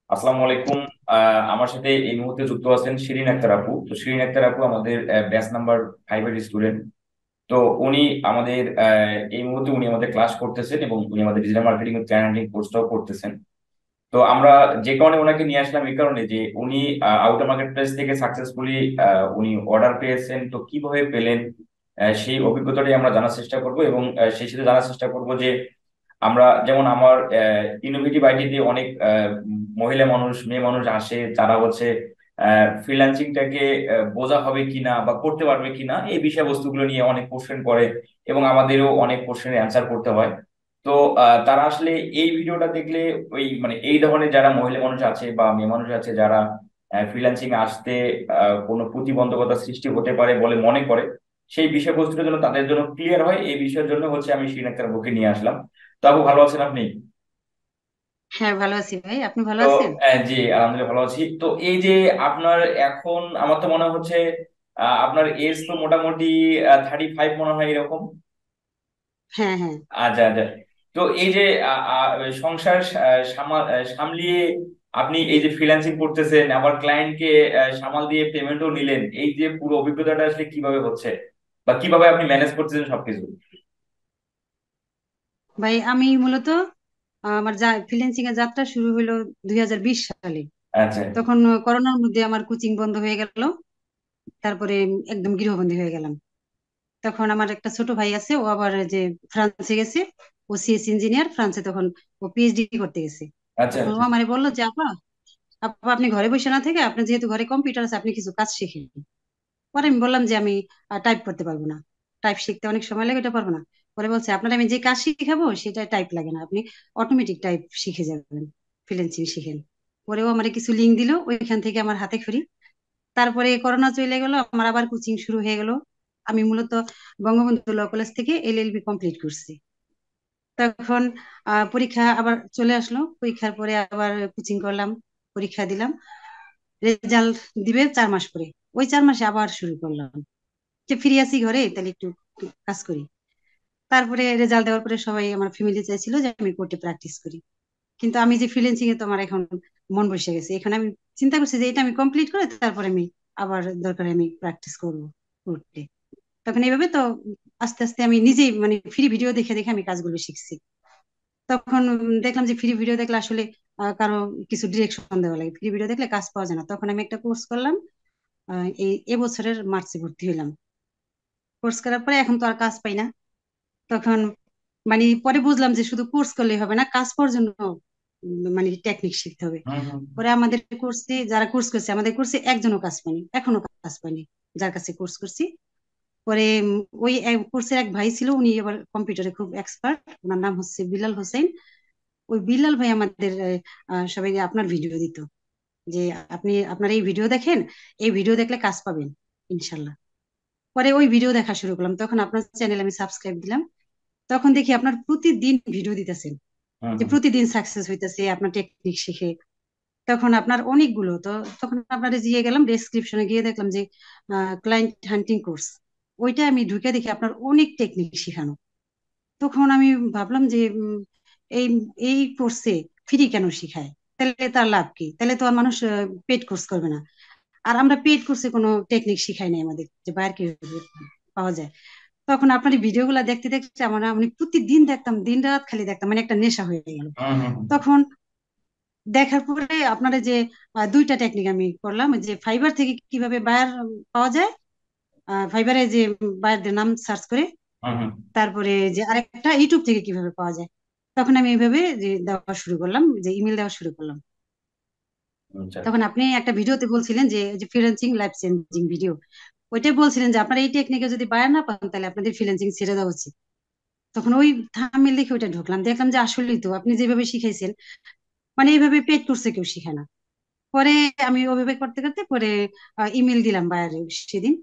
আসসালামু আলাইকুম। আমার সাথে এই মুহূর্তে যুক্ত আছেন শিরিন আক্তার আপু। তো শিরিন আক্তার আপু আমাদের ব্যাচ নাম্বার 5 এর স্টুডেন্ট। তো উনি আমাদের এই মুহূর্তে উনি আমাদের ক্লাস করতেছেন এবং উনি আমাদের ডিজিটাল মার্কেটিং ও চ্যানেল হ্যান্ডলিং কোর্সটাও করতেছেন। তো আমরা যে কারণে ওনাকে নিয়ে আসলাম এই কারণে যে উনি আউটার মার্কেট প্লেস থেকে সাকসেসফুলি উনি অর্ডার পেয়েছেন। তো কিভাবে পেলেন সেই অভিজ্ঞতাটাই আমরা জানার চেষ্টা করব এবং সেই সাথে জানার চেষ্টা করব যে আমরা যেমন আমার ইনোভেটিভ আইডিতে অনেক মহিলা মানুষ মেয়ে মানুষ আসে যারা হচ্ছে ফ্রিল্যান্সিংটাকে বোঝা হবে কিনা বা করতে পারবে কিনা এই বিষয়বস্তুগুলো নিয়ে অনেক কোশ্চেন করে এবং আমাদেরও অনেক কোশ্চেনের অ্যান্সার করতে হয়। তো তারা আসলে এই ভিডিওটা দেখলে ওই মানে এই ধরনের যারা মহিলা মানুষ আছে বা মেয়ে মানুষ আছে যারা ফ্রিল্যান্সিং আসতে কোনো প্রতিবন্ধকতা সৃষ্টি হতে পারে বলে মনে করে, সেই বিষয়বস্তুটা যেন তাদের জন্য ক্লিয়ার হয় এই বিষয়ের জন্য হচ্ছে আমি শ্রীনাথ বুকে নিয়ে আসলাম। তো আপু ভালো আছেন আপনি? হ্যাঁ, ভালো আছি ভাই। আপনি ভালো তো আছেন? জি আলহামদুলিল্লাহ ভালো আছি। তো এই যে আপনার এখন আমার তো মনে হচ্ছে আপনার এজ তো মোটামুটি 35 মনে হয় এরকম। হ্যাঁ, হ্যাঁ। আচ্ছা আচ্ছা। তো এই যে সংসার সামলিয়ে আপনি এই যে ফ্রিল্যান্সিং করতেছেন আবার ক্লায়েন্টকে সামাল দিয়ে পেমেন্টও নিলেন, এই যে পুরো অভিজ্ঞতাটা আসলে কিভাবে হচ্ছে বা কিভাবে আপনি ম্যানেজ করতেছেন সবকিছু? ভাই আমি মূলত আমার ফ্রিল্যান্সিং এর যাত্রা শুরু হলো 2020 সালে। আচ্ছা তখন করোনার মধ্যে আমার কোচিং বন্ধ হয়ে গেল। তারপরে একদম গৃহবন্দী হয়ে গেলাম। তখন আমার একটা ছোট ভাই আছে, ও আবার যে ফ্রান্সে গেছে। ও সিএস ইঞ্জিনিয়ার, ফ্রান্সে তখন ও পিএইচডি করতে গেছে। আচ্ছা তখন ও আচ্ছা আমারে বললো যে আপা, আপা আপনি ঘরে বসে না থেকে, আপনি যেহেতু ঘরে কম্পিউটার আছে, আপনি কিছু কাজ শিখেন। পরে আমি বললাম যে আমি টাইপ করতে পারবো না, টাইপ শিখতে অনেক সময় লাগে, এটা পারবো না। পরে বলছে আপনার আমি যে কাজ শিখাবো সেটা টাইপ লাগে না, আপনি অটোমেটিক টাইপ শিখে যাবেন, ফ্রিল্যান্সিং শিখেন। পরেও আমার কিছু লিঙ্ক দিল, ওইখান থেকে আমার হাতে খড়ি। তারপরে করোনা চলে গেল, আমার আবার কোচিং শুরু হয়ে গেল। আমি মূলত বঙ্গবন্ধু ল কলেজ থেকে এলএলবি কমপ্লিট করছি। তখন পরীক্ষা আবার চলে আসলো, পরীক্ষার পরে আবার কোচিং করলাম, পরীক্ষা দিলাম। রেজাল্ট দিবে 4 মাস পরে। ওই 4 মাসে আবার শুরু করলাম যে ফ্রি আছি ঘরে, তাহলে একটু একটু কাজ করি। তারপরে রেজাল্ট দেওয়ার পরে সবাই, আমার ফ্যামিলি চাইছিল যে আমি কোর্টে প্র্যাকটিস করি। কিন্তু আমি যে ফ্রিল্যান্সিং এ তো আমার এখন মন বসে গেছে, এখানে আমি চিন্তা করছি যে এটা আমি কমপ্লিট করে তারপরে আমি আবার দরকারে আমি প্র্যাকটিস করবো কোর্টে। তখন এইভাবে তো আস্তে আস্তে আমি নিজেই মানে ফ্রি ভিডিও দেখে দেখে আমি কাজগুলো শিখছি। তখন দেখলাম যে ফ্রি ভিডিও দেখলে আসলে কারো কিছু ডিরেকশন দেওয়া লাগে, ফ্রি ভিডিও দেখলে কাজ পাওয়া যায় না। তখন আমি একটা কোর্স করলাম। এই এবছরের মার্চে ভর্তি হইলাম। কোর্স করার পরে এখন তো আর কাজ পাই না। তখন মানে পরে বুঝলাম যে শুধু কোর্স করলেই হবে না, কাজ পাওয়ার জন্য মানে টেকনিক শিখতে হবে। হুম হুম পরে আমাদের কোর্সে যারা কোর্স করছে, আমাদের কোর্সে একজনও কাজ পায়নি, এখনো কাজ পায়নি, যার কাছে কোর্স করছি। পরে ওই কোর্সের এক ভাই ছিল, উনি আবার কম্পিউটারে খুব এক্সপার্ট, ওনার নাম হচ্ছে বিলাল হোসেন। ওই বিলাল ভাই আমাদের সবাই আপনার ভিডিও দিত, যে আপনি আপনার এই ভিডিও দেখেন, এই ভিডিও দেখলে কাজ পাবেন ইনশাল্লাহ। পরে ওই ভিডিও দেখা শুরু করলাম, তখন আপনার চ্যানেল আমি সাবস্ক্রাইব দিলাম। তখন দেখি আপনার প্রতিদিন ভিডিও দিতেছেন, হুম যে হুম। প্রতিদিন সাকসেস হইতেছে আপনার টেকনিক শিখে। তখন আপনার অনেকগুলো তো, তখন আপনার গিয়ে গেলাম ডেসক্রিপশনে গিয়ে দেখলাম যে ক্লায়েন্ট হান্টিং কোর্স। ওইটা আমি ঢুকে দেখি আপনার অনেক টেকনিক শিখানো। তখন আমি ভাবলাম যে এই এই কোর্সে ফ্রি কেন শিখায়, তাহলে তার লাভ কি, তাহলে তো আর মানুষ পেড কোর্স করবে না। আর আমরা পেড কোর্সে কোনো টেকনিক শিখাই নাই আমাদের, যে বাইরে কিভাবে পাওয়া যায়। তখন আপনার এই ভিডিও গুলা দেখতে দেখতে আমার মানে প্রতিদিন দেখতাম, দিন রাত খালি দেখতাম, মানে একটা নেশা হয়ে গেল। হুম হুম হুম। তখন দেখার পরে আপনারা যে দুইটা টেকনিক আমি করলাম, যে ফাইবার থেকে কিভাবে বায়ার পাওয়া যায়, ফাইবারে যে বায়ারদের নাম সার্চ করে। হুম হুম। তারপরে যে আরেকটা ইউটিউব থেকে কিভাবে পাওয়া যায়। তখন আমি এইভাবে যে দেওয়া শুরু করলাম, যে ইমেল দেওয়া শুরু করলাম। আচ্ছা তখন আপনি একটা ভিডিওতে বলছিলেন যে ফ্রিল্যান্সিং লাইফ চেঞ্জিং ভিডিও, ওইটাই বলছিলেন যে আপনার এই টেকনিকে যদি বায়ার না পান তাহলে আপনাদের ফ্রিল্যান্সিং ছেড়ে দেওয়া উচিত। তখন ওই থাম্বনেল দেখে ওইটা ঢুকলাম, দেখলাম যে আসলেই তো আপনি যেভাবে শিখাইছেন, মানে এইভাবে পেড কোর্সে কেউ শিখায় না। পরে আমি ওইভাবে করতে করতে পরে ইমেল দিলাম বায়ারে সেদিন।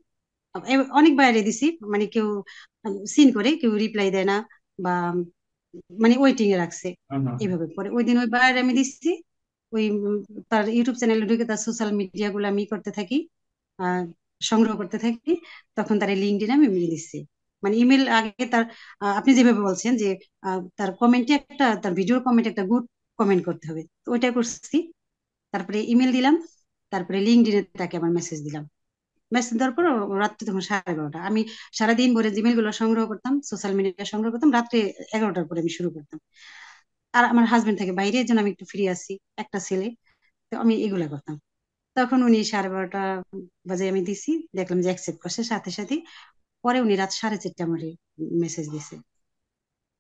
অনেক বায়ারে দিছি, মানে কেউ সিন করে কেউ রিপ্লাই দেয় না, বা মানে ওয়েটিং এ রাখছে। হুম হুম এইভাবে পরে ওই দিন ওই বায়ারে আমি দিচ্ছি। ওই তার ইউটিউব চ্যানেলে ঢুকে তার সোশ্যাল মিডিয়া গুলো আমি করতে থাকি, আহ সংগ্রহ করতে থাকি। তখন তার লিঙ্কডিন আমি ইমেল দিচ্ছি, মানে ইমেল আগে তার আপনি যেভাবে বলছেন যে তার কমেন্টে একটা, তার ভিডিওর কমেন্টে একটা গুড কমেন্ট করতে হবে, তো ওইটা করছি। তারপরে ইমেল দিলাম, তারপরে লিঙ্কডইনে তাকে আমার মেসেজ দিলাম। মেসেজ দেওয়ার পর রাত্রে তখন 12:30, আমি সারাদিন ভরে জিমেল গুলো সংগ্রহ করতাম, সোশ্যাল মিডিয়া সংগ্রহ করতাম, রাত্রে 11টার পরে আমি শুরু করতাম। আর আমার হাজবেন্ড থাকে বাইরে, এর জন্য আমি একটু ফ্রি আছি, একটা ছেলে, তো আমি এগুলা করতাম। তখন উনি 12:30 বাজে আমি দিছি, দেখলাম যে অ্যাকসেপ্ট করছে সাথে সাথে। পরে উনি রাত 4:30 আমারে মেসেজ দিছে।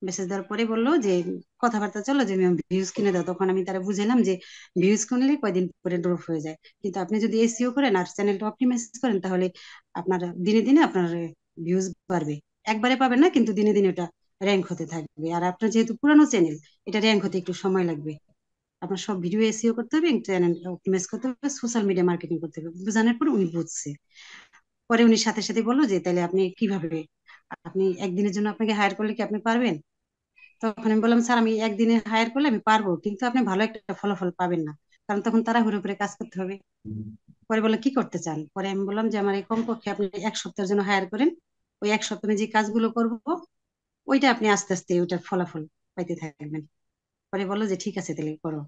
মেসেজ দেওয়ার পরে বললো যে কথাবার্তা চলো, যে ভিউজ কিনে দাও। তখন আমি তারা বুঝাইলাম যে ভিউজ কিনলে কয়দিন পরে ড্রপ হয়ে যায়, কিন্তু আপনি যদি এসইও করেন আর চ্যানেলটা অপটিমাইজ করেন, তাহলে আপনার দিনে দিনে আপনার ভিউজ বাড়বে। একবারে পাবেন না, কিন্তু দিনে দিনে ওটা র্যাঙ্ক হতে থাকবে। আর আপনার যেহেতু পুরানো চ্যানেল, এটা র্যাঙ্ক হতে একটু সময় লাগবে। আপনার সব ভিডিও এসইও করতে হবে, চ্যানেল অপটিমাইজ করতে হবে, সোশ্যাল মিডিয়া মার্কেটিং করতে হবে। বোঝানোর পর উনি বুঝছে। পরে উনি সাথে সাথে বললো যে তাহলে আপনি কিভাবে, আপনি একদিনের জন্য আপনাকে হায়ার করলে কি আপনি পারবেন? তখন আমি বললাম, স্যার আমি একদিনে হায়ার করলে আমি পারবো, কিন্তু আপনি ভালো একটা ফলাফল পাবেন না, কারণ তখন তাড়াহুড়ো করে কাজ করতে হবে। পরে বললো কি করতে চান? পরে আমি বললাম যে আমার এই কমপক্ষে আপনি 1 সপ্তাহের জন্য হায়ার করেন, ওই 1 সপ্তাহে যে কাজগুলো করব, ওইটা আপনি আস্তে আস্তে ওইটার ফলাফল পাইতে থাকবেন। পরে বললো যে ঠিক আছে তাহলে করো।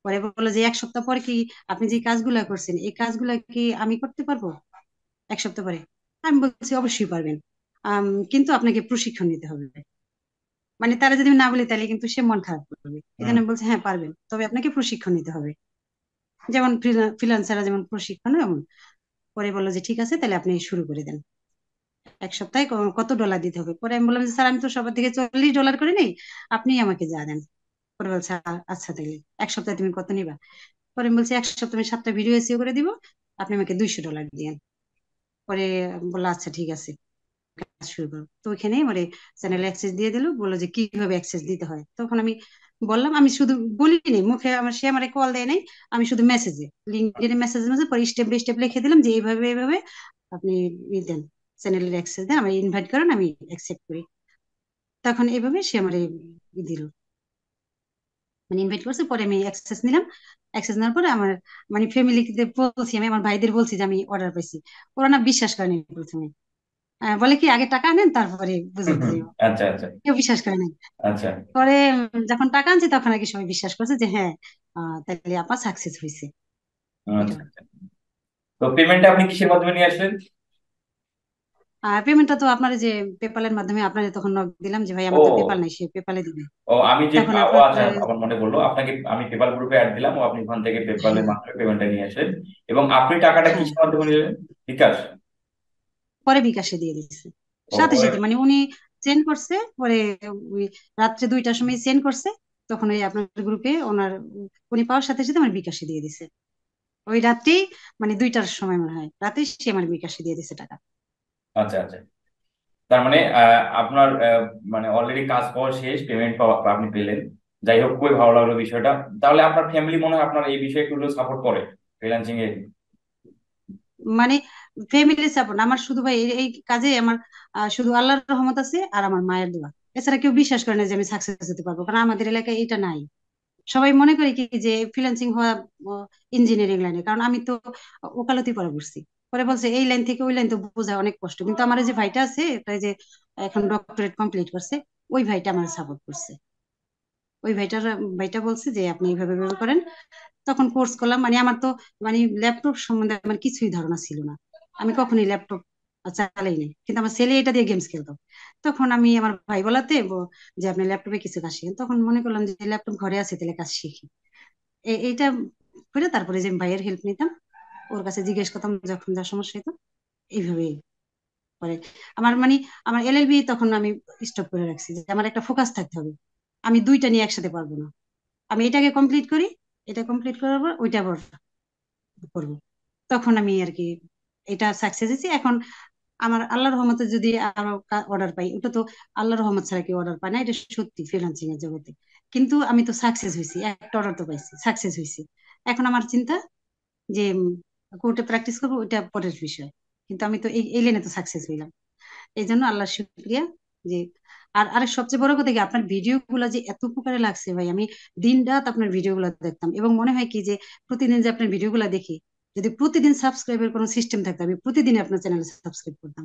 পরে বললো যে 1 সপ্তাহ পরে কি আপনি যে কাজগুলো করছেন, এই কাজগুলো কি আমি করতে পারবো 1 সপ্তাহ পরে? আমি বলছি অবশ্যই পারবেন, কিন্তু আপনাকে প্রশিক্ষণ নিতে হবে। মানে তারা যদি আমি না বলি তাহলে কিন্তু সে মন খারাপ করবে, এই হুম। জন্য বলছে হ্যাঁ পারবেন, তবে আপনাকে প্রশিক্ষণ নিতে হবে, যেমন ফ্রিল্যান্সাররা যেমন প্রশিক্ষণ হয়, এমন। পরে বললো যে ঠিক আছে তাহলে আপনি শুরু করে দেন। 1 সপ্তাহে কত ডলার দিতে হবে? পরে আমি বললাম যে স্যার আমি তো সবার থেকে $40 করে নেই, আপনি আমাকে যা দেন। পরে বলছে আচ্ছা তাহলে 1 সপ্তাহে তুমি কত নিবা? পরে আমি বলছি 1 সপ্তাহে আমি 7টা ভিডিও এসিও করে দিব, আপনি আমাকে $200 দিয়েন। পরে বললো আচ্ছা ঠিক আছে, কাজ শুরু করো। তো ওইখানে মানে চ্যানেল অ্যাক্সেস দিয়ে দিল, বললো যে কিভাবে অ্যাক্সেস দিতে হয়। তখন আমি বললাম, আমি শুধু বলিনি মুখে, আমার সে আমার কল দেয় নাই, আমি শুধু মেসেজে, লিঙ্কডইনে মেসেজের মাঝে পরে স্টেপ বাই স্টেপ লিখে দিলাম যে এইভাবে এইভাবে আপনি দেন, চ্যানেলের অ্যাক্সেস দেন, আমার ইনভাইট করেন, আমি অ্যাকসেপ্ট করি। তখন এইভাবে সে আমার দিল, মানে ইনভাইট করছে। পরে আমি অ্যাক্সেস নিলাম। অ্যাক্সেস নেওয়ার পরে আমার মানে ফ্যামিলিতে বলছি, আমি আমার ভাইদের বলছি যে আমি অর্ডার পাইছি। ওরা না বিশ্বাস করেনি প্রথমে। বলে কি আগে টাকা আনেন তারপরে বুঝাতে যাবো। আচ্ছা আচ্ছা। কেউ বিশ্বাস করে নাই। আচ্ছা পরে যখন টাকা আনছি তখন আর কি সবাই বিশ্বাস করছে যে হ্যাঁ, তাহলে আপা সাকসেস হয়েছে। এটা। আচ্ছা আচ্ছা। তো পেমেন্টটা আপনি কিসের মাধ্যমে নিয়ে আসলেন? আর পেমেন্টটা তো আপনার যে পেপালের মাধ্যমে আপনার তখন নক দিলাম যে ভাই আমার তো পেপাল ও নাই, সে পেপালে দিবে। ও আমি যে তখন ও আপনার আচ্ছা, আমার মনে পড়লো, আপনাকে আমি পেপাল গ্রুপে অ্যাড দিলাম, ও আপনি ওখান থেকে পেপালের হ্যাঁ মাধ্যমে পেমেন্টটা নিয়ে আসলেন। এবং আপনি টাকাটা হ্যাঁ, কিসের মাধ্যমে নিলেন? বিকাশ? পরে বিকাশে দিয়ে দিচ্ছে ও সাথে পরে। সাথে, মানে উনি সেন্ড করছে। পরে ওই রাত্রে 2টার সময় সেন্ড করছে, তখন ওই আপনার গ্রুপে ওনার, উনি পাওয়ার সাথে সাথে আমার বিকাশে দিয়ে দিছে। ওই রাত্রেই, মানে 2টার সময় মনে হয় রাতে সে আমার বিকাশে দিয়ে দিছে টাকা। আচ্ছা আচ্ছা। তার মানে আপনার মানে অলরেডি কাজ পাওয়া শেষ, পেমেন্ট পাওয়া আপনি পেলেন। যাই হোক, খুবই ভালো লাগলো বিষয়টা। তাহলে আপনার ফ্যামিলি মনে হয় আপনার এই বিষয়ে একটু সাপোর্ট করে, ফ্রিল্যান্সিং এ? মানে ফ্যামিলি সাপোর্ট আমার শুধু ভাই এই কাজে আমার শুধু আল্লাহর রহমত আছে আর আমার মায়ের দোয়া। এছাড়া কেউ বিশ্বাস করে না যে আমি সাকসেস হতে পারবো, কারণ আমাদের এলাকায় এটা নাই। সবাই মনে করে কি যে ফ্রিল্যান্সিং হওয়া ইঞ্জিনিয়ারিং লাইনে, কারণ আমি তো ওকালতি পড়া পড়ছি। পরে বলছে এই লাইন থেকে ওই লাইন তো বোঝা অনেক কষ্ট, কিন্তু আমার এই যে ভাইটা আছে, একটা যে এখন ডক্টরেট কমপ্লিট করছে, ওই ভাইটা আমার সাপোর্ট করছে। ওই ভাইটা বলছে যে আপনি এইভাবে এইভাবে করেন। তখন কোর্স করলাম, মানে আমার তো মানে ল্যাপটপ সম্বন্ধে আমার কিছুই ধারণা ছিল না। আমি কখনোই ল্যাপটপ চালাই নাই, কিন্তু আমার ছেলে এটা দিয়ে গেমস খেলতো। তখন আমি আমার ভাই বলাতে যে আপনি ল্যাপটপে কিছু কাজ শিখেন, তখন মনে করলাম যে ল্যাপটপ ঘরে আছে তাহলে কাজ শিখি। এইটা করে তারপরে যে ভাইয়ের হেল্প নিতাম, ওর কাছে জিজ্ঞেস করতাম যখন যা সমস্যা হতো। এইভাবেই পরে আমার মানে আমার এলএলবি তখন আমি স্টপ করে রাখছি, যে আমার একটা ফোকাস থাকতে হবে, আমি দুইটা নিয়ে একসাথে পারবো না। আমি এটাকে কমপ্লিট করি, এটা কমপ্লিট করার পর ওইটা আবার করবো। তখন আমি আর কি এটা সাকসেস হয়েছি। এখন আমার আল্লাহর রহমতে যদি আরো অর্ডার পাই, ওটা তো আল্লাহর রহমত ছাড়া কেউ অর্ডার পায় না, এটা সত্যি ফ্রিল্যান্সিং এর জগতে। কিন্তু আমি তো সাকসেস হয়েছি, একটা অর্ডার তো পাইছি, সাকসেস হয়েছি। এখন আমার চিন্তা যে কোর্টে প্র্যাকটিস করবো, ওইটা পরের বিষয়। কিন্তু আমি তো এই লাইনে তো সাকসেস হইলাম, এই জন্য আল্লাহর শুক্রিয়া। যে আর আরেক সবচেয়ে বড় কথা কি, আপনার ভিডিও গুলো যে এত উপকারে লাগছে ভাই, আমি দিন রাত আপনার ভিডিও গুলো দেখতাম, এবং মনে হয় কি যে প্রতিদিন যে আপনার ভিডিও গুলো দেখি, যদি প্রতিদিন সাবস্ক্রাইবের কোনো সিস্টেম থাকতো, আমি প্রতিদিন আপনার চ্যানেলে সাবস্ক্রাইব করতাম।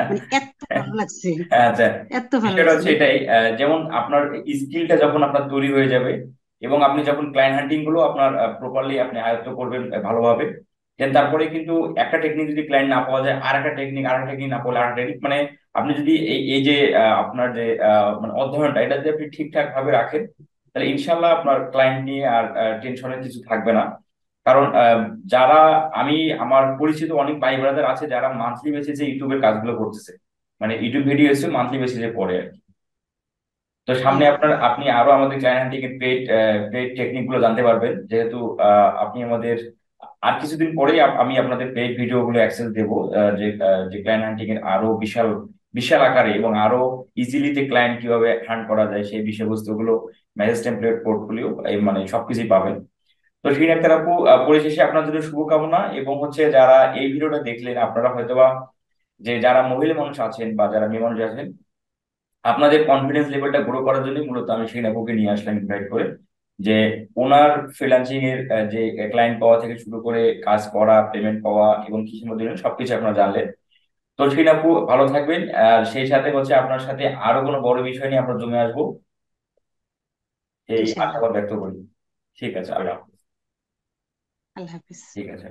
মানে এত ভালো লাগছে, আচ্ছা। এত ভালো বিষয়টা লাগছে হচ্ছে মানে। এটাই, যেমন আপনার স্কিলটা যখন আপনার তৈরি হয়ে যাবে, এবং আপনি যখন ক্লায়েন্ট হান্টিং গুলো আপনার প্রপারলি আপনি আয়ত্ত করবেন ভালোভাবে, দেন তারপরে কিন্তু একটা টেকনিক যদি ক্লায়েন্ট না পাওয়া যায়, আর একটা টেকনিক না পাওয়া, আর একটা টেকনিক, মানে আপনি যদি এই এই যে আপনার যে মানে অধ্যয়নটা এটা যদি আপনি ঠিকঠাক ভাবে রাখেন, তাহলে ইনশাল্লাহ আপনার ক্লায়েন্ট নিয়ে আর টেনশনের কিছু থাকবে না। কারণ যারা, আমি আমার পরিচিত অনেক ভাই ব্রাদার আছে যারা মান্থলি বেসিসে ইউটিউবের কাজগুলো করতেছে, মানে ইউটিউব ভিডিও এসে মান্থলি বেসিসে পড়ে আর কি। তো সামনে হ্যাঁ, আপনি আরো আমাদের ক্লায়েন্ট হান্টিং এর পেড পেড টেকনিক গুলো জানতে পারবেন, যেহেতু আপনি আমাদের আর কিছুদিন পরেই আমি আপনাদের পেড ভিডিও গুলো অ্যাক্সেস দেবো, যে ক্লায়েন্ট হান্টিং এর আরো বিশাল বিশাল আকারে এবং আরো ইজিলিতে ক্লায়েন্ট কিভাবে হান্ট করা যায় সেই বিষয়বস্তুগুলো, মেসেজ টেমপ্লেট, পোর্টফোলিও, এই মানে সবকিছুই পাবেন। তো শ্রীন আক্তার আপু, পরিশেষে আপনার জন্য শুভকামনা, এবং হচ্ছে যারা এই ভিডিওটা দেখলেন আপনারা হয়তোবা, যে যারা মহিলা মানুষ আছেন বা যারা মেয়ে মানুষ আছেন, আপনাদের কনফিডেন্স লেভেলটা গ্রো করার জন্য মূলত আমি সেই আপুকে নিয়ে আসলাম ইনভাইট করে, যে ওনার ফ্রিল্যান্সিং এর যে ক্লায়েন্ট পাওয়া থেকে শুরু করে কাজ করা, পেমেন্ট পাওয়া এবং কিসের মধ্যে সবকিছু আপনারা জানলেন। তো সেই আপু ভালো থাকবেন, আর সেই সাথে হচ্ছে আপনার সাথে আরো কোনো বড় বিষয় নিয়ে আমরা জমে আসবো, এই ইনশাল্লাহ। আশাবাদ ব্যক্ত করি। ঠিক আছে, আল্লাহ হাফেজ। আল্লাহ হাফিজ। ঠিক আছে।